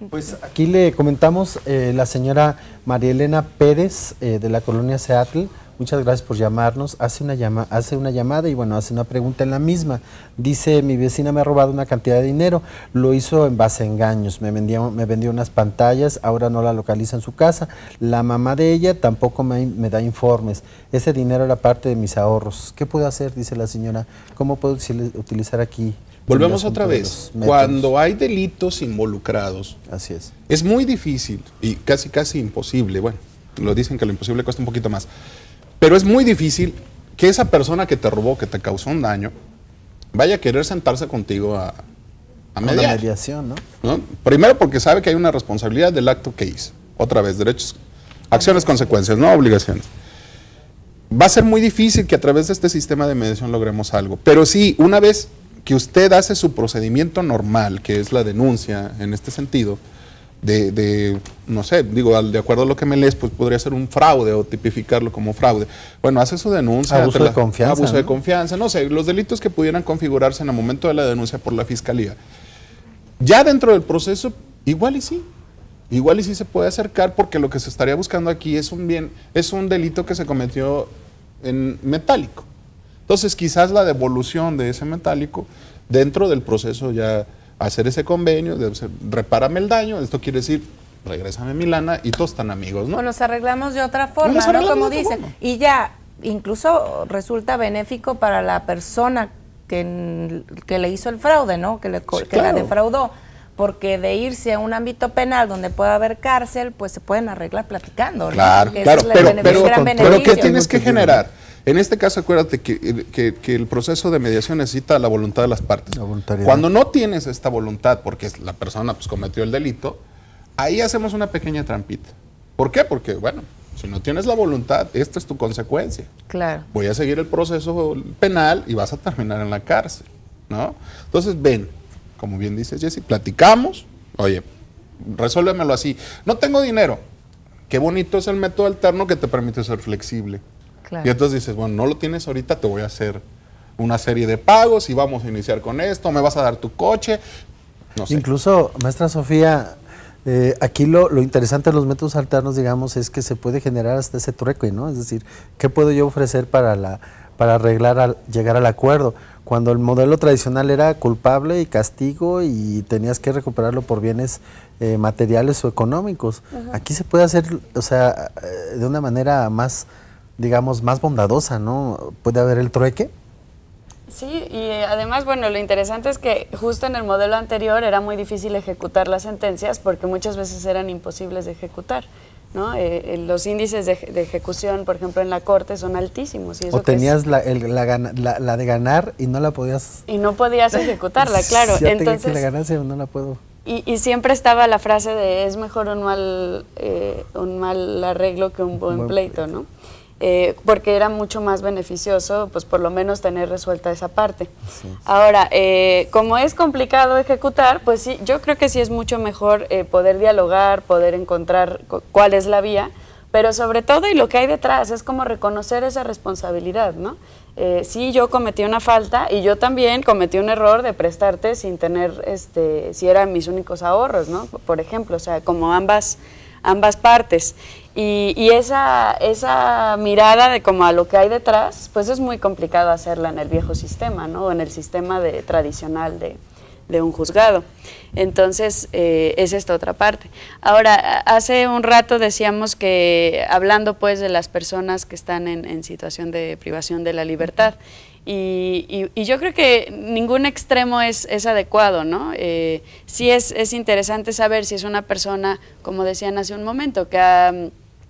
Speaker 3: Pues aquí le comentamos la señora María Elena Pérez de la colonia Seattle. Muchas gracias por llamarnos. Hace una llamada y bueno, hace una pregunta en la misma. Dice, mi vecina me ha robado una cantidad de dinero, lo hizo en base a engaños, me vendió unas pantallas, ahora no la localiza en su casa. La mamá de ella tampoco me da informes. Ese dinero era parte de mis ahorros. ¿Qué puedo hacer? Dice la señora. ¿Cómo puedo utilizar aquí?
Speaker 5: Volvemos otra vez. Cuando hay delitos involucrados,
Speaker 3: así
Speaker 5: es muy difícil y casi imposible. Bueno, lo dicen que lo imposible cuesta un poquito más. Pero es muy difícil que esa persona que te robó, que te causó un daño, vaya a querer sentarse contigo a mediar.
Speaker 3: Una mediación,
Speaker 5: ¿no? Primero porque sabe que hay una responsabilidad del acto que hizo. Otra vez, derechos, acciones, consecuencias, no obligaciones. Va a ser muy difícil que a través de este sistema de mediación logremos algo. Pero sí, una vez que usted hace su procedimiento normal, que es la denuncia en este sentido, no sé, digo, de acuerdo a lo que me lees, pues podría ser un fraude o tipificarlo como fraude. Bueno, hace su denuncia.
Speaker 3: Abuso de confianza.
Speaker 5: Abuso de confianza, no sé, los delitos que pudieran configurarse en el momento de la denuncia por la Fiscalía. Ya dentro del proceso, igual y sí se puede acercar, porque lo que se estaría buscando aquí es un delito que se cometió en metálico. Entonces, quizás la devolución de ese metálico dentro del proceso ya hacer ese convenio, repárame el daño, esto quiere decir, regrésame mi lana y todos están amigos, ¿no?
Speaker 2: O nos arreglamos de otra forma, ¿no? Como dicen. Y ya, incluso resulta benéfico para la persona que le hizo el fraude, ¿no? Que la defraudó. Porque de irse a un ámbito penal donde pueda haber cárcel, pues se pueden arreglar platicando, ¿no?
Speaker 5: Claro, pero ¿qué tienes que generar? En este caso, acuérdate que el proceso de mediación necesita la voluntad de las partes. Cuando no tienes esta voluntad, porque la persona pues cometió el delito, ahí hacemos una pequeña trampita. ¿Por qué? Porque, bueno, si no tienes la voluntad, esta es tu consecuencia.
Speaker 2: Claro.
Speaker 5: Voy a seguir el proceso penal y vas a terminar en la cárcel, ¿no? Entonces, ven, como bien dices, Jessy, platicamos, oye, resuélvemelo así. No tengo dinero. Qué bonito es el método alterno que te permite ser flexible. Claro. Y entonces dices, bueno, no lo tienes ahorita, te voy a hacer una serie de pagos y vamos a iniciar con esto, me vas a dar tu coche, no sé.
Speaker 3: Incluso, maestra Sofía, aquí lo interesante de los métodos alternos, digamos, es que se puede generar hasta ese trueque, ¿no? Es decir, ¿qué puedo yo ofrecer para arreglar, llegar al acuerdo? Cuando el modelo tradicional era culpable y castigo y tenías que recuperarlo por bienes materiales o económicos. Aquí se puede hacer, o sea, de una manera más, digamos, más bondadosa, ¿no? ¿Puede haber el trueque?
Speaker 4: Sí, y además, bueno, lo interesante es que justo en el modelo anterior era muy difícil ejecutar las sentencias porque muchas veces eran imposibles de ejecutar, ¿no? Los índices de ejecución, por ejemplo, en la corte son altísimos. Y eso
Speaker 3: o tenías la de ganar y no la podías...
Speaker 4: Y no podías ejecutarla, claro.
Speaker 3: Ya entonces que la ganancia no la puedo...
Speaker 4: Y siempre estaba la frase de es mejor un mal arreglo que un buen pleito, ¿no? Porque era mucho más beneficioso, pues por lo menos tener resuelta esa parte. Sí. Ahora, como es complicado ejecutar, pues sí, yo creo que sí es mucho mejor poder dialogar, poder encontrar cuál es la vía, pero sobre todo y lo que hay detrás es como reconocer esa responsabilidad, ¿no? Sí, yo cometí una falta y yo también cometí un error de prestarte sin tener, si eran mis únicos ahorros, ¿no? Por ejemplo, o sea, como ambas partes. Y esa mirada de como a lo que hay detrás, pues es muy complicado hacerla en el viejo sistema, ¿no? O en el sistema tradicional de un juzgado. Entonces, es esta otra parte. Ahora, hace un rato decíamos que, hablando pues de las personas que están en situación de privación de la libertad, y yo creo que ningún extremo es adecuado, ¿no? Sí es interesante saber si es una persona, como decían hace un momento, que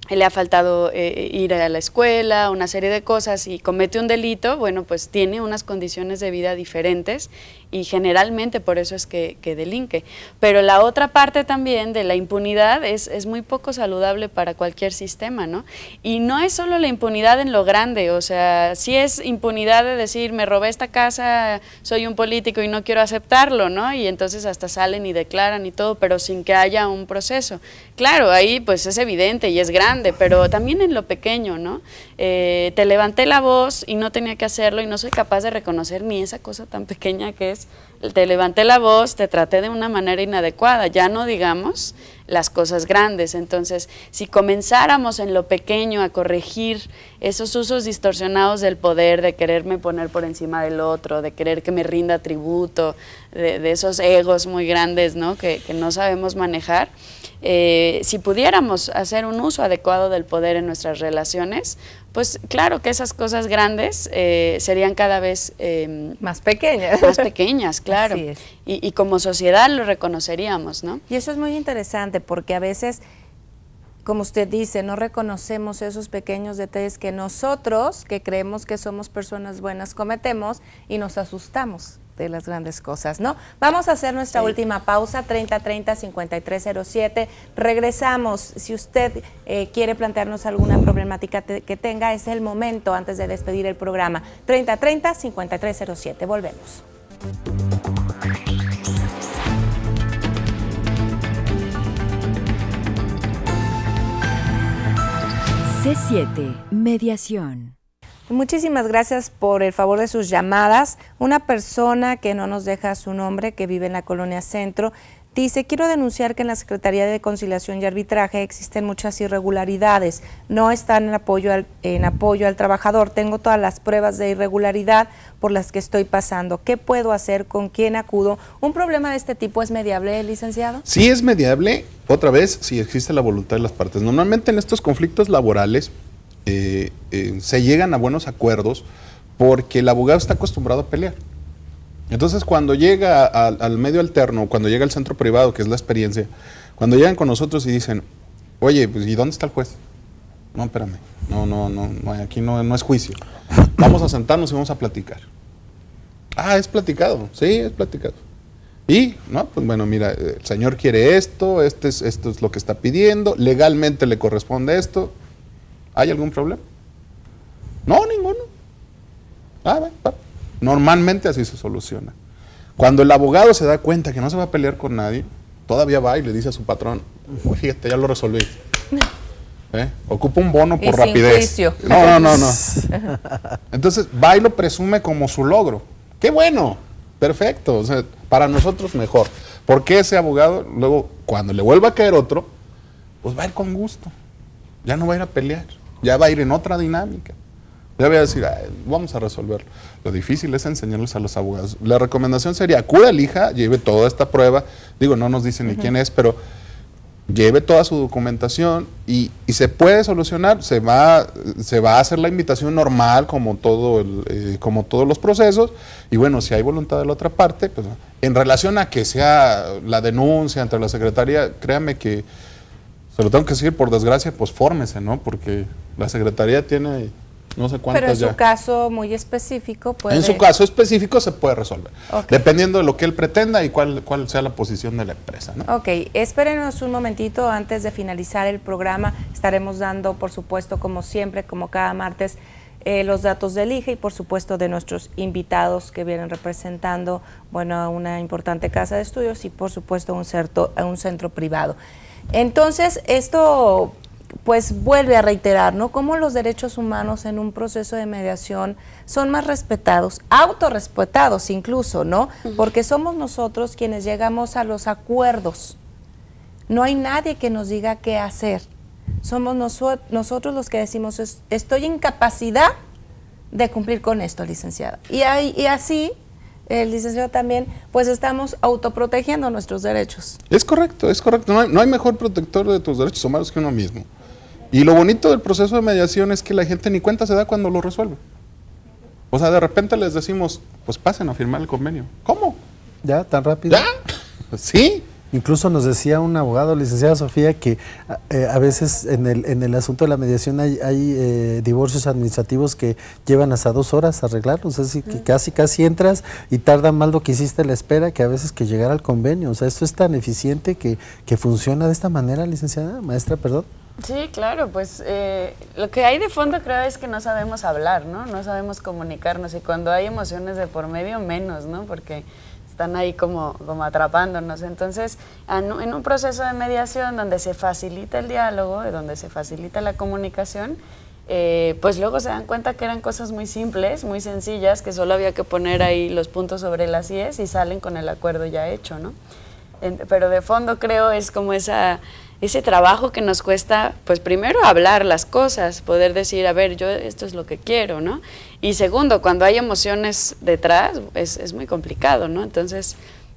Speaker 4: le ha faltado ir a la escuela, una serie de cosas y comete un delito, bueno, pues tiene unas condiciones de vida diferentes y generalmente por eso es que delinque. Pero la otra parte también de la impunidad es muy poco saludable para cualquier sistema, ¿no? Y no es solo la impunidad en lo grande, o sea, sí es impunidad de decir, me robé esta casa, soy un político y no quiero aceptarlo, ¿no? Y entonces hasta salen y declaran y todo, pero sin que haya un proceso. Claro, ahí pues es evidente y es grande, grande, pero también en lo pequeño, ¿no? Te levanté la voz y no tenía que hacerlo y no soy capaz de reconocer ni esa cosa tan pequeña que es, te levanté la voz, te traté de una manera inadecuada, ya no digamos las cosas grandes. Entonces, si comenzáramos en lo pequeño a corregir esos usos distorsionados del poder, de quererme poner por encima del otro, de querer que me rinda tributo, de esos egos muy grandes, ¿no? que no sabemos manejar, si pudiéramos hacer un uso adecuado del poder en nuestras relaciones, pues claro que esas cosas grandes serían cada vez
Speaker 2: más pequeñas.
Speaker 4: Más pequeñas, claro.
Speaker 2: Así es.
Speaker 4: Y como sociedad lo reconoceríamos, ¿no?
Speaker 2: Y eso es muy interesante porque a veces, como usted dice, no reconocemos esos pequeños detalles que nosotros, que creemos que somos personas buenas, cometemos y nos asustamos de las grandes cosas, ¿no? Vamos a hacer nuestra última pausa, 3030-5307. Regresamos. Si usted quiere plantearnos alguna problemática que tenga, es el momento antes de despedir el programa. 3030-5307. Volvemos.
Speaker 1: C7 Mediación.
Speaker 2: Muchísimas gracias por el favor de sus llamadas. Una persona que no nos deja su nombre, que vive en la colonia Centro, dice: quiero denunciar que en la Secretaría de Conciliación y Arbitraje existen muchas irregularidades. No están en apoyo al trabajador. Tengo todas las pruebas de irregularidad por las que estoy pasando. ¿Qué puedo hacer? ¿Con quién acudo? ¿Un problema de este tipo es mediable, licenciado?
Speaker 5: Sí, es mediable. Otra vez, si existe la voluntad de las partes. Normalmente en estos conflictos laborales se llegan a buenos acuerdos porque el abogado está acostumbrado a pelear. Entonces, cuando llega al medio alterno, cuando llega al centro privado, que es la experiencia, cuando llegan con nosotros y dicen, oye, pues, ¿y dónde está el juez? No, espérame, no, aquí no es juicio. Vamos a sentarnos y vamos a platicar. Ah, es platicado, sí, es platicado. Y, no, pues bueno, mira, el señor quiere esto, esto es lo que está pidiendo, legalmente le corresponde esto. ¿Hay algún problema? No, ninguno. Va. Normalmente así se soluciona. Cuando el abogado se da cuenta que no se va a pelear con nadie, todavía va y le dice a su patrón, fíjate, ya lo resolví. Ocupa un bono por rapidez.
Speaker 2: Sin juicio.
Speaker 5: No. Entonces va y lo presume como su logro. ¡Qué bueno! Perfecto. O sea, para nosotros mejor. Porque ese abogado, luego, cuando le vuelva a caer otro, pues va a ir con gusto. Ya no va a ir a pelear. Ya va a ir en otra dinámica. Ya voy a decir, vamos a resolverlo. Lo difícil es enseñarles a los abogados. La recomendación sería, acuda al hija, lleve toda esta prueba. Digo, no nos dicen ni quién es, pero lleve toda su documentación y se puede solucionar. Se va a hacer la invitación normal, como todos los procesos. Y bueno, si hay voluntad de la otra parte, pues en relación a que sea la denuncia ante la secretaría, créame que, se lo tengo que decir por desgracia, pues fórmese, ¿no? Porque la secretaría tiene no sé cuántas.
Speaker 2: Pero en
Speaker 5: ya.
Speaker 2: su caso muy específico puede...
Speaker 5: En su caso específico se puede resolver,
Speaker 2: okay,
Speaker 5: dependiendo de lo que él pretenda y cuál sea la posición de la empresa, ¿no?
Speaker 2: Ok, espérenos un momentito antes de finalizar el programa. Estaremos dando, por supuesto, como siempre, como cada martes, los datos del IGE y, por supuesto, de nuestros invitados que vienen representando, bueno, a una importante casa de estudios y, por supuesto, a un centro privado. Entonces, esto pues vuelve a reiterar, ¿no?, cómo los derechos humanos en un proceso de mediación son más respetados, autorrespetados incluso, ¿no? Porque somos nosotros quienes llegamos a los acuerdos. No hay nadie que nos diga qué hacer. Somos nosotros los que decimos, estoy en capacidad de cumplir con esto, licenciada. Y así, el licenciado también, pues estamos autoprotegiendo nuestros derechos.
Speaker 5: Es correcto, es correcto. No hay mejor protector de tus derechos humanos que uno mismo. Y lo bonito del proceso de mediación es que la gente ni cuenta se da cuando lo resuelve. O sea, de repente les decimos, pues pasen a firmar el convenio. ¿Cómo?
Speaker 3: ¿Ya? ¿Tan rápido?
Speaker 5: ¿Ya? ¿Sí?
Speaker 3: Incluso nos decía un abogado, licenciada Sofía, que a veces en el asunto de la mediación hay divorcios administrativos que llevan hasta 2 horas a arreglarlos. Es decir, que casi entras y tarda más lo que hiciste la espera que a veces que llegar al convenio. O sea, esto es tan eficiente que funciona de esta manera, licenciada, maestra, perdón.
Speaker 4: Sí, claro, pues lo que hay de fondo creo es que no sabemos hablar, ¿no? No sabemos comunicarnos y cuando hay emociones de por medio menos, ¿no? Porque están ahí como atrapándonos. Entonces, en un proceso de mediación donde se facilita el diálogo, donde se facilita la comunicación, pues luego se dan cuenta que eran cosas muy simples, muy sencillas, que solo había que poner ahí los puntos sobre las IEs y salen con el acuerdo ya hecho, ¿no? Pero de fondo creo es como ese trabajo que nos cuesta, pues primero hablar las cosas, poder decir, a ver, yo esto es lo que quiero, ¿no? Y segundo, cuando hay emociones detrás, es muy complicado, ¿no? Entonces,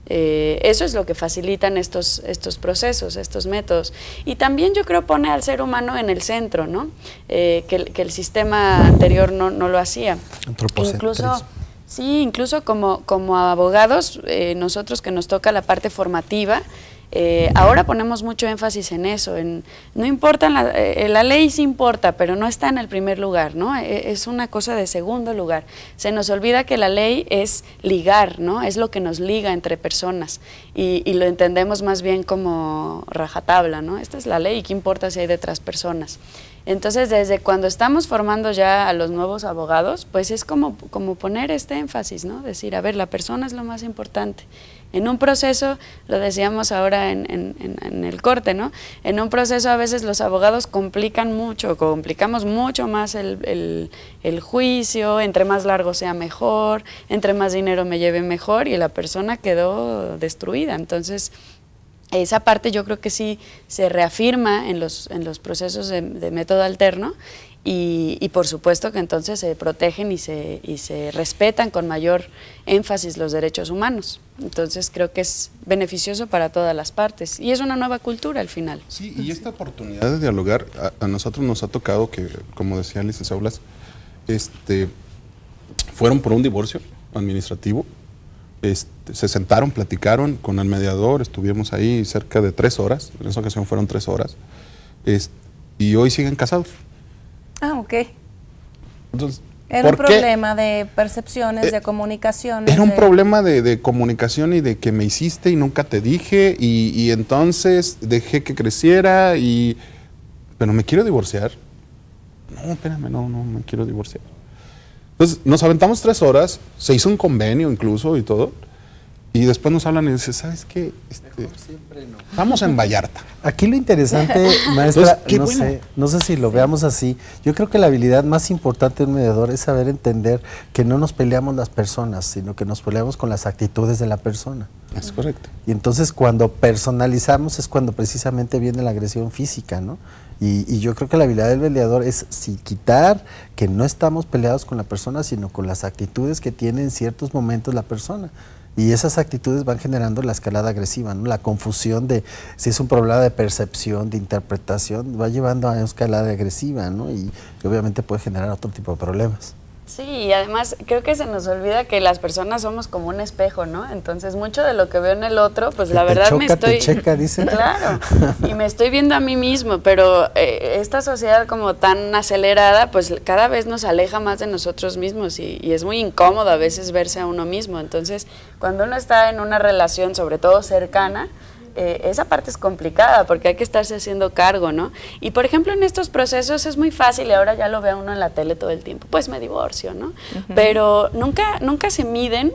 Speaker 4: eso es lo que facilitan estos procesos, estos métodos. Y también yo creo pone al ser humano en el centro, ¿no? Que el sistema anterior no lo hacía. Incluso como abogados, nosotros que nos toca la parte formativa, ahora ponemos mucho énfasis en eso, no importa, la ley sí importa, pero no está en el primer lugar, ¿no? Es una cosa de segundo lugar. Se nos olvida que la ley es ligar, ¿no? Es lo que nos liga entre personas y lo entendemos más bien como rajatabla, ¿no? Esta es la ley y qué importa si hay detrás personas. Entonces, desde cuando estamos formando ya a los nuevos abogados, pues es como poner este énfasis, ¿no? Decir, a ver, la persona es lo más importante. En un proceso, lo decíamos ahora en el corte, ¿no? En un proceso a veces los abogados complicamos mucho más el juicio, entre más largo sea mejor, entre más dinero me lleve mejor, y la persona quedó destruida. Entonces, esa parte yo creo que sí se reafirma en los procesos de método alterno y por supuesto que entonces se protegen y se respetan con mayor énfasis los derechos humanos. Entonces creo que es beneficioso para todas las partes y es una nueva cultura al final.
Speaker 5: Sí, y esta oportunidad de dialogar a nosotros nos ha tocado que, como decía el licenciado Blas, fueron por un divorcio administrativo. Se sentaron, platicaron con el mediador, estuvimos ahí cerca de 3 horas, en esa ocasión fueron 3 horas, y hoy siguen casados.
Speaker 2: Ah, ok.
Speaker 5: Entonces,
Speaker 2: era un problema de percepciones, de comunicaciones.
Speaker 5: Era un problema de comunicación y de que me hiciste y nunca te dije, y entonces dejé que creciera, pero me quiero divorciar. No, espérame, no me quiero divorciar. Entonces nos aventamos 3 horas, se hizo un convenio incluso y todo, y después nos hablan y dicen, ¿sabes qué? Estamos en Vallarta.
Speaker 3: Aquí lo interesante, maestra, no sé si lo veamos así, yo creo que la habilidad más importante de un mediador es saber entender que no nos peleamos las personas, sino que nos peleamos con las actitudes de la persona.
Speaker 5: Es correcto.
Speaker 3: Y entonces cuando personalizamos es cuando precisamente viene la agresión física, ¿no? Y yo creo que la habilidad del mediador es quitar que no estamos peleados con la persona, sino con las actitudes que tiene en ciertos momentos la persona. Y esas actitudes van generando la escalada agresiva, ¿no? La confusión de si es un problema de percepción, de interpretación, va llevando a una escalada agresiva, ¿no? Y obviamente puede generar otro tipo de problemas.
Speaker 4: Sí, y además creo que se nos olvida que las personas somos como un espejo, ¿no? Entonces mucho de lo que veo en el otro, pues la verdad me estoy...
Speaker 3: Te checa, dicen.
Speaker 4: Claro, y me estoy viendo a mí mismo, pero esta sociedad como tan acelerada, pues cada vez nos aleja más de nosotros mismos y es muy incómodo a veces verse a uno mismo. Entonces, cuando uno está en una relación, sobre todo cercana, esa parte es complicada porque hay que estarse haciendo cargo, ¿no? Y por ejemplo en estos procesos es muy fácil y ahora ya lo ve uno en la tele todo el tiempo, pues me divorcio, ¿no? Pero nunca se miden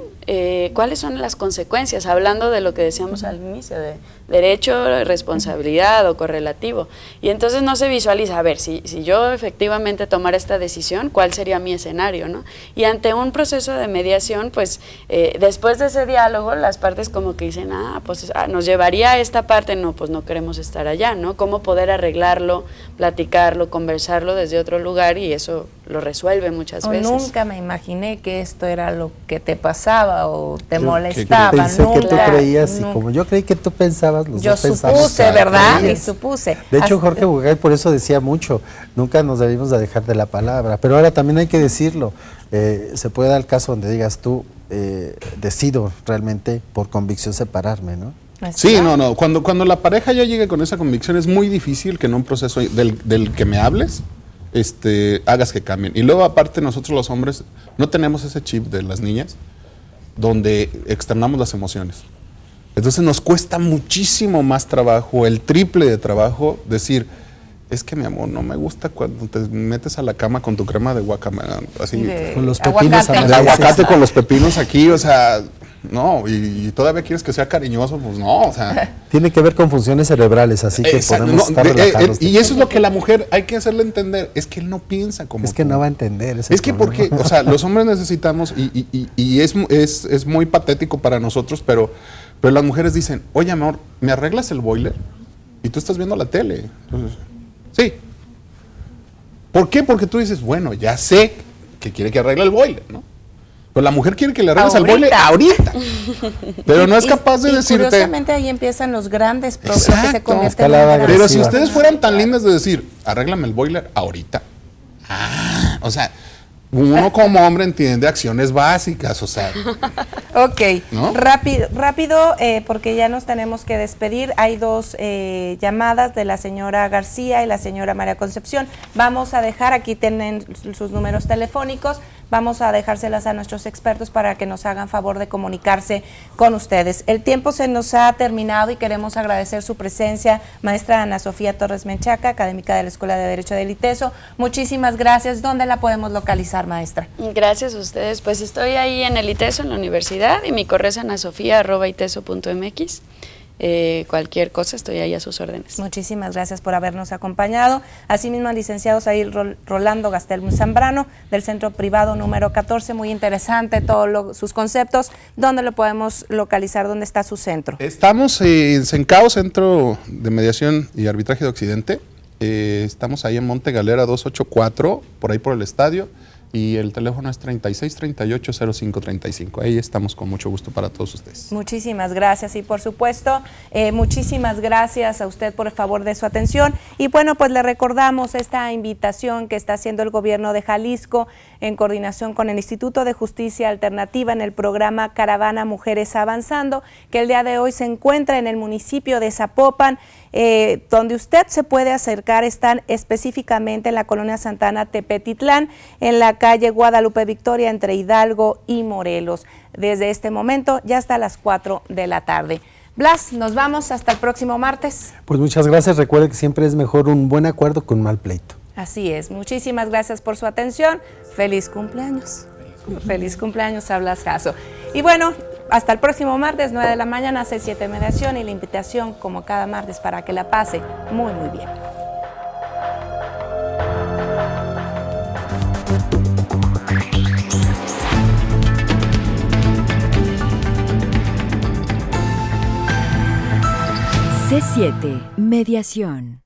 Speaker 4: cuáles son las consecuencias, hablando de lo que decíamos al inicio, de derecho, responsabilidad o correlativo. Y entonces no se visualiza, a ver, si yo efectivamente tomara esta decisión, ¿cuál sería mi escenario, no? Y ante un proceso de mediación, pues después de ese diálogo, las partes como que dicen, pues nos llevaría a esta parte, no, pues no queremos estar allá, ¿no? Cómo poder arreglarlo, platicarlo, conversarlo desde otro lugar y eso lo resuelve muchas veces.
Speaker 2: Nunca me imaginé que esto era lo que te pasaba o te molestaba.
Speaker 3: Pensé que tú creías y como yo creí que tú pensabas, los dos pensamos.
Speaker 2: Yo supuse, ¿verdad? Y supuse.
Speaker 3: De hecho, Jorge Bucay por eso decía mucho, nunca nos debimos de dejar de la palabra, pero ahora también hay que decirlo, se puede dar el caso donde digas tú, decido realmente por convicción separarme, ¿no?
Speaker 5: Sí, no, cuando la pareja ya llegue con esa convicción es muy difícil que en un proceso del que me hables, hagas que cambien. Y luego aparte nosotros los hombres no tenemos ese chip de las niñas donde externamos las emociones. Entonces nos cuesta muchísimo más trabajo, el triple de trabajo, decir, es que mi amor, no me gusta cuando te metes a la cama con tu crema de guacamole, así,
Speaker 3: con los pepinos
Speaker 5: el aguacate con los pepinos aquí, o sea, No, y todavía quieres que sea cariñoso, pues no, o sea.
Speaker 3: Tiene que ver con funciones cerebrales, así que podemos estar relajados.
Speaker 5: Y eso es lo que la mujer hay que hacerle entender, es que él no piensa como
Speaker 3: es que no va a entender.
Speaker 5: Es que porque, o sea, los hombres necesitamos, y es muy patético para nosotros, pero las mujeres dicen, oye, amor, ¿me arreglas el boiler? Y tú estás viendo la tele. Entonces, sí. ¿Por qué? Porque tú dices, bueno, ya sé que quiere que arregle el boiler, ¿no? Pero la mujer quiere que le arregles el boiler ahorita. Pero no es capaz de decirte.
Speaker 2: Curiosamente ahí empiezan los grandes problemas que se convierten en
Speaker 3: agresiva.
Speaker 5: Pero si ustedes fueran tan lindas de decir, arréglame el boiler ahorita. O sea, uno como hombre entiende acciones básicas, o sea.
Speaker 2: Ok,
Speaker 5: ¿no?
Speaker 2: rápido, porque ya nos tenemos que despedir. Hay dos llamadas de la señora García y la señora María Concepción. Vamos a dejar, aquí tienen sus números telefónicos, vamos a dejárselas a nuestros expertos para que nos hagan favor de comunicarse con ustedes. El tiempo se nos ha terminado y queremos agradecer su presencia, maestra Ana Sofía Torres Menchaca, académica de la Escuela de Derecho del ITESO. Muchísimas gracias. ¿Dónde la podemos localizar, maestra?
Speaker 4: Gracias a ustedes. Pues estoy ahí en el ITESO, en la universidad, y mi correo es anasofia@iteso.mx. Cualquier cosa, estoy ahí a sus órdenes.
Speaker 2: Muchísimas gracias por habernos acompañado. Asimismo, al licenciado Zahir Rolando Gastelum Zambrano, del Centro Privado número 14, muy interesante todos sus conceptos. ¿Dónde lo podemos localizar? ¿Dónde está su centro?
Speaker 5: Estamos en Cencao, Centro de Mediación y Arbitraje de Occidente. Estamos ahí en Monte Galera 284, por ahí por el estadio. Y el teléfono es 3638-0535. Ahí estamos con mucho gusto para todos ustedes.
Speaker 2: Muchísimas gracias y por supuesto, muchísimas gracias a usted por el favor de su atención. Y bueno, pues le recordamos esta invitación que está haciendo el gobierno de Jalisco en coordinación con el Instituto de Justicia Alternativa en el programa Caravana Mujeres Avanzando, que el día de hoy se encuentra en el municipio de Zapopan, donde usted se puede acercar. Están específicamente en la colonia Santana Tepetitlán, en la calle Guadalupe Victoria, entre Hidalgo y Morelos. Desde este momento ya hasta las 4 de la tarde. Blas, nos vamos hasta el próximo martes.
Speaker 3: Pues muchas gracias. Recuerde que siempre es mejor un buen acuerdo que un mal pleito.
Speaker 2: Así es. Muchísimas gracias por su atención. Feliz cumpleaños. Feliz cumpleaños a Blas Jasso. Y bueno, hasta el próximo martes, 9 de la mañana, C7 Mediación, y la invitación, como cada martes, para que la pase muy, muy bien.
Speaker 1: C7 Mediación.